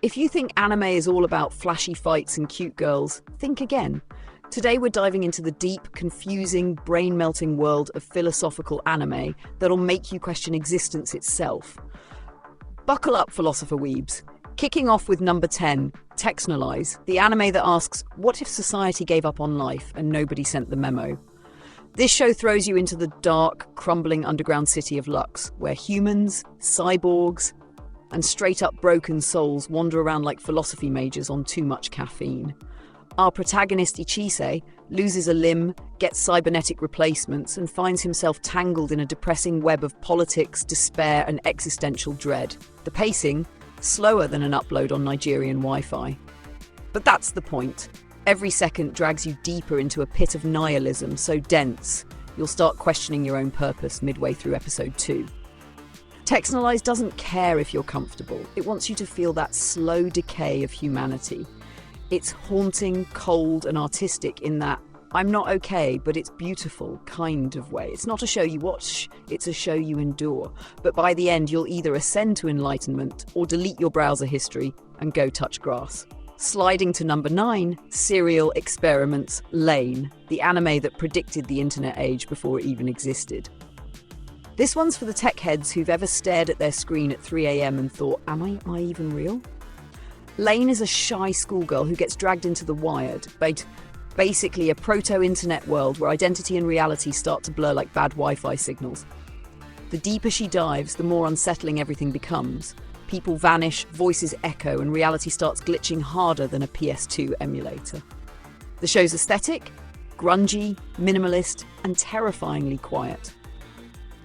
If you think anime is all about flashy fights and cute girls, think again. Today we're diving into the deep, confusing, brain-melting world of philosophical anime that'll make you question existence itself. Buckle up, philosopher weebs. Kicking off with number 10, Textualize, the anime that asks, what if society gave up on life and nobody sent the memo? This show throws you into the dark, crumbling underground city of Lux, where humans, cyborgs, and straight-up broken souls wander around like philosophy majors on too much caffeine. Our protagonist Ichise loses a limb, gets cybernetic replacements, and finds himself tangled in a depressing web of politics, despair, and existential dread. The pacing, slower than an upload on Nigerian Wi-Fi. But that's the point. Every second drags you deeper into a pit of nihilism so dense, you'll start questioning your own purpose midway through episode 2. Textualize doesn't care if you're comfortable. It wants you to feel that slow decay of humanity. It's haunting, cold, and artistic in that I'm not okay, but it's beautiful kind of way. It's not a show you watch, it's a show you endure. But by the end, you'll either ascend to enlightenment or delete your browser history and go touch grass. Sliding to number 9, Serial Experiments Lane, the anime that predicted the internet age before it even existed. This one's for the tech heads who've ever stared at their screen at 3 a.m. and thought, am I even real? Lane is a shy schoolgirl who gets dragged into the wired, basically a proto-internet world where identity and reality start to blur like bad Wi-Fi signals. The deeper she dives, the more unsettling everything becomes. People vanish, voices echo, and reality starts glitching harder than a PS2 emulator. The show's aesthetic? Grungy, minimalist, and terrifyingly quiet.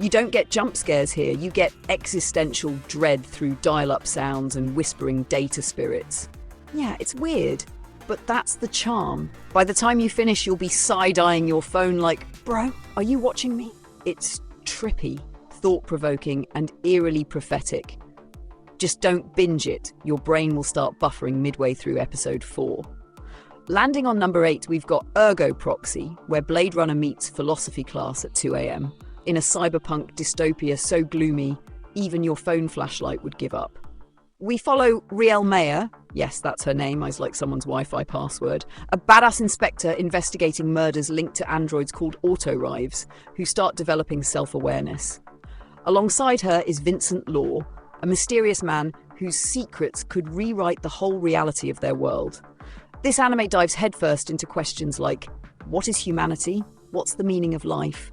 You don't get jump scares here, you get existential dread through dial-up sounds and whispering data spirits. Yeah, it's weird, but that's the charm. By the time you finish, you'll be side-eyeing your phone like, bro, are you watching me? It's trippy, thought-provoking, and eerily prophetic. Just don't binge it, your brain will start buffering midway through episode 4. Landing on number 8, we've got Ergo Proxy, where Blade Runner meets philosophy class at 2 a.m. in a cyberpunk dystopia so gloomy, even your phone flashlight would give up. We follow Riel Mayer, yes, that's her name, I like someone's Wi-Fi password, a badass inspector investigating murders linked to androids called autorives, who start developing self-awareness. Alongside her is Vincent Law, a mysterious man whose secrets could rewrite the whole reality of their world. This anime dives headfirst into questions like, what is humanity? What's the meaning of life?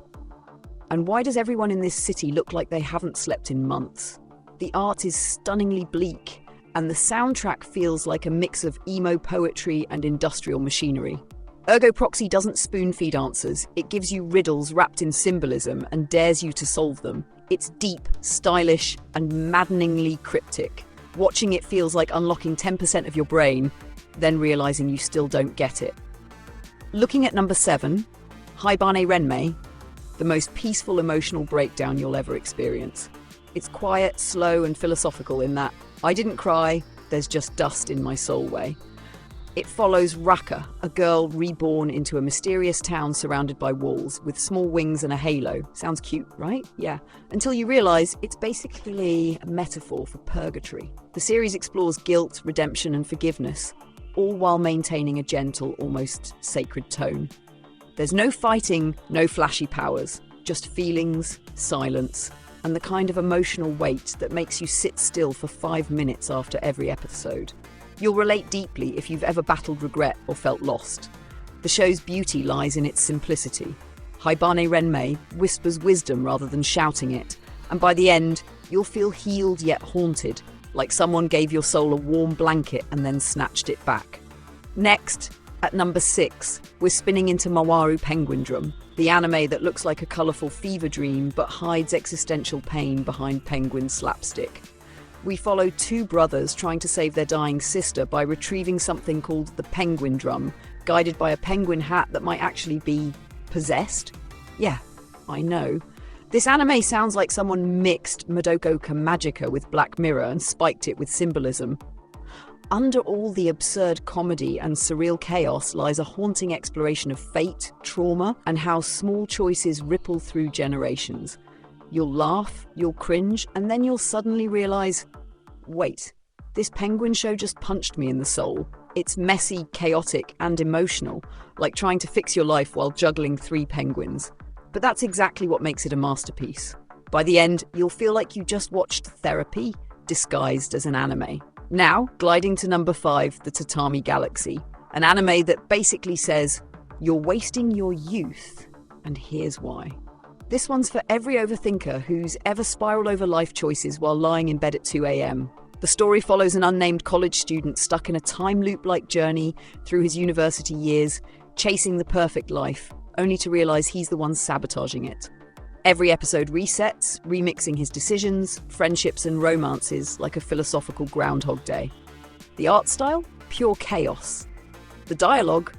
And why does everyone in this city look like they haven't slept in months? The art is stunningly bleak, and the soundtrack feels like a mix of emo poetry and industrial machinery. Ergo Proxy doesn't spoon-feed answers, it gives you riddles wrapped in symbolism and dares you to solve them. It's deep, stylish, and maddeningly cryptic. Watching it feels like unlocking 10% of your brain, then realizing you still don't get it. Looking at number 7, Haibane Renmei, the most peaceful emotional breakdown you'll ever experience. It's quiet, slow, and philosophical in that I didn't cry, there's just dust in my soul way. It follows Raka, a girl reborn into a mysterious town surrounded by walls, with small wings and a halo. Sounds cute, right? Yeah. Until you realise it's basically a metaphor for purgatory. The series explores guilt, redemption, and forgiveness, all while maintaining a gentle, almost sacred tone. There's no fighting, no flashy powers, just feelings, silence, and the kind of emotional weight that makes you sit still for 5 minutes after every episode. You'll relate deeply if you've ever battled regret or felt lost. The show's beauty lies in its simplicity. Haibane Renmei whispers wisdom rather than shouting it, and by the end, you'll feel healed yet haunted, like someone gave your soul a warm blanket and then snatched it back. Next, at number 6, we're spinning into Mawaru Penguin Drum, the anime that looks like a colourful fever dream but hides existential pain behind penguin slapstick. We follow 2 brothers trying to save their dying sister by retrieving something called the Penguin Drum, guided by a penguin hat that might actually be possessed. Yeah, I know. This anime sounds like someone mixed Madoka Magica with Black Mirror and spiked it with symbolism. Under all the absurd comedy and surreal chaos lies a haunting exploration of fate, trauma, and how small choices ripple through generations. You'll laugh, you'll cringe, and then you'll suddenly realise, wait, this penguin show just punched me in the soul. It's messy, chaotic, and emotional, like trying to fix your life while juggling 3 penguins. But that's exactly what makes it a masterpiece. By the end, you'll feel like you just watched therapy disguised as an anime. Now, gliding to number 5, the Tatami Galaxy, an anime that basically says, you're wasting your youth, and here's why. This one's for every overthinker who's ever spiraled over life choices while lying in bed at 2 a.m. The story follows an unnamed college student stuck in a time loop-like journey through his university years, chasing the perfect life, only to realize he's the one sabotaging it. Every episode resets, remixing his decisions, friendships, and romances like a philosophical Groundhog Day. The art style? Pure chaos. The dialogue?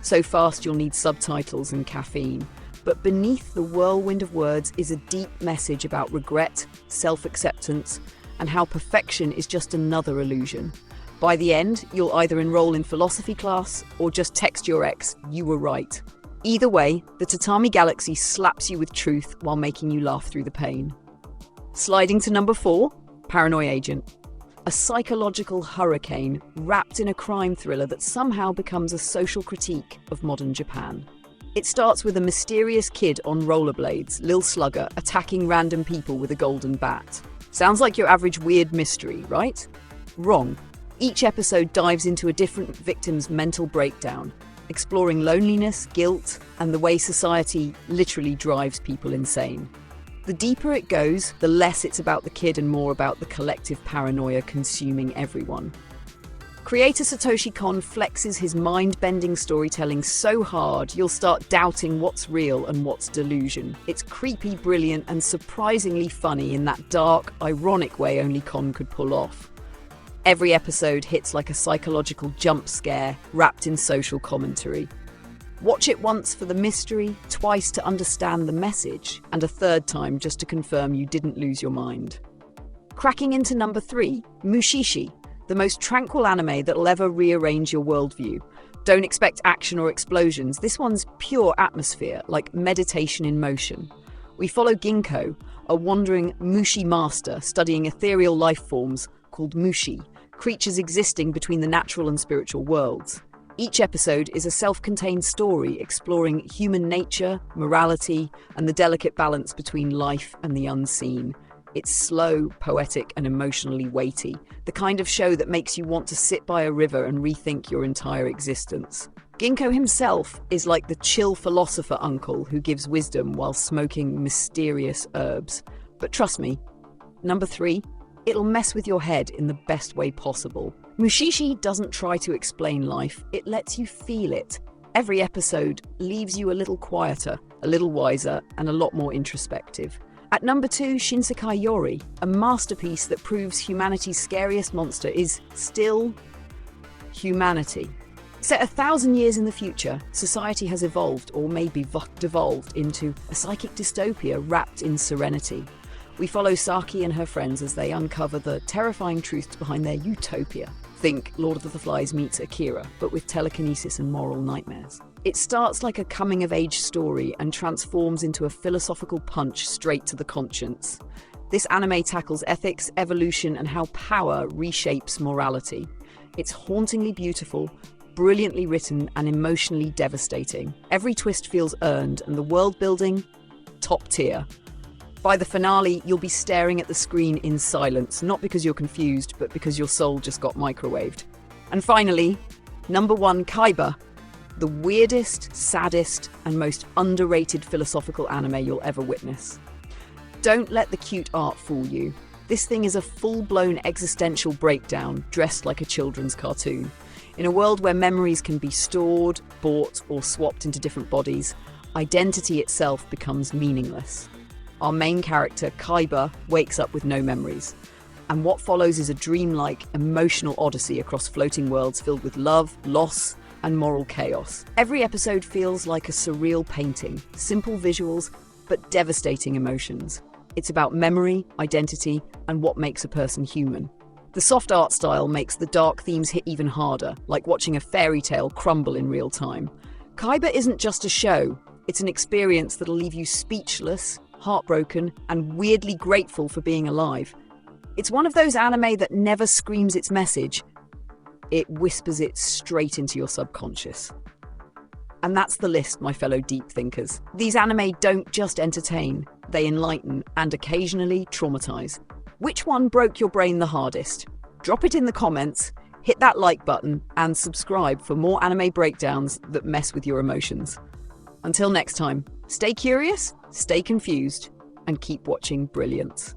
So fast you'll need subtitles and caffeine. But beneath the whirlwind of words is a deep message about regret, self-acceptance, and how perfection is just another illusion. By the end, you'll either enroll in philosophy class or just text your ex, "You were right." Either way, the Tatami Galaxy slaps you with truth while making you laugh through the pain. Sliding to number 4, Paranoia Agent. A psychological hurricane wrapped in a crime thriller that somehow becomes a social critique of modern Japan. It starts with a mysterious kid on rollerblades, Lil Slugger, attacking random people with a golden bat. Sounds like your average weird mystery, right? Wrong. Each episode dives into a different victim's mental breakdown, exploring loneliness, guilt, and the way society literally drives people insane. The deeper it goes, the less it's about the kid and more about the collective paranoia consuming everyone. Creator Satoshi Kon flexes his mind-bending storytelling so hard you'll start doubting what's real and what's delusion. It's creepy, brilliant, and surprisingly funny in that dark, ironic way only Kon could pull off. Every episode hits like a psychological jump scare wrapped in social commentary. Watch it once for the mystery, twice to understand the message, and a third time just to confirm you didn't lose your mind. Cracking into number 3, Mushishi, the most tranquil anime that'll ever rearrange your worldview. Don't expect action or explosions. This one's pure atmosphere, like meditation in motion. We follow Ginkgo, a wandering Mushi master studying ethereal life forms called Mushi, creatures existing between the natural and spiritual worlds. Each episode is a self-contained story exploring human nature, morality, and the delicate balance between life and the unseen. It's slow, poetic, and emotionally weighty, the kind of show that makes you want to sit by a river and rethink your entire existence. Ginkgo himself is like the chill philosopher uncle who gives wisdom while smoking mysterious herbs. But trust me, number 3, it'll mess with your head in the best way possible. Mushishi doesn't try to explain life, it lets you feel it. Every episode leaves you a little quieter, a little wiser, and a lot more introspective. At number 2, Shinsekai Yori, a masterpiece that proves humanity's scariest monster is still humanity. Set 1,000 years in the future, society has evolved, or maybe devolved, into a psychic dystopia wrapped in serenity. We follow Saki and her friends as they uncover the terrifying truths behind their utopia. Think Lord of the Flies meets Akira, but with telekinesis and moral nightmares. It starts like a coming-of-age story and transforms into a philosophical punch straight to the conscience. This anime tackles ethics, evolution, and how power reshapes morality. It's hauntingly beautiful, brilliantly written, and emotionally devastating. Every twist feels earned, and the world building, top tier. By the finale, you'll be staring at the screen in silence, not because you're confused, but because your soul just got microwaved. And finally, number 1, Kaiba, the weirdest, saddest, and most underrated philosophical anime you'll ever witness. Don't let the cute art fool you. This thing is a full-blown existential breakdown, dressed like a children's cartoon. In a world where memories can be stored, bought, or swapped into different bodies, identity itself becomes meaningless. Our main character, Kaiba, wakes up with no memories. And what follows is a dreamlike, emotional odyssey across floating worlds filled with love, loss, and moral chaos. Every episode feels like a surreal painting, simple visuals, but devastating emotions. It's about memory, identity, and what makes a person human. The soft art style makes the dark themes hit even harder, like watching a fairy tale crumble in real time. Kaiba isn't just a show, it's an experience that'll leave you speechless, heartbroken, and weirdly grateful for being alive. It's one of those anime that never screams its message. It whispers it straight into your subconscious. And that's the list, my fellow deep thinkers. These anime don't just entertain, they enlighten and occasionally traumatize. Which one broke your brain the hardest? Drop it in the comments, hit that like button, and subscribe for more anime breakdowns that mess with your emotions. Until next time, stay curious, stay confused, and keep watching brilliance.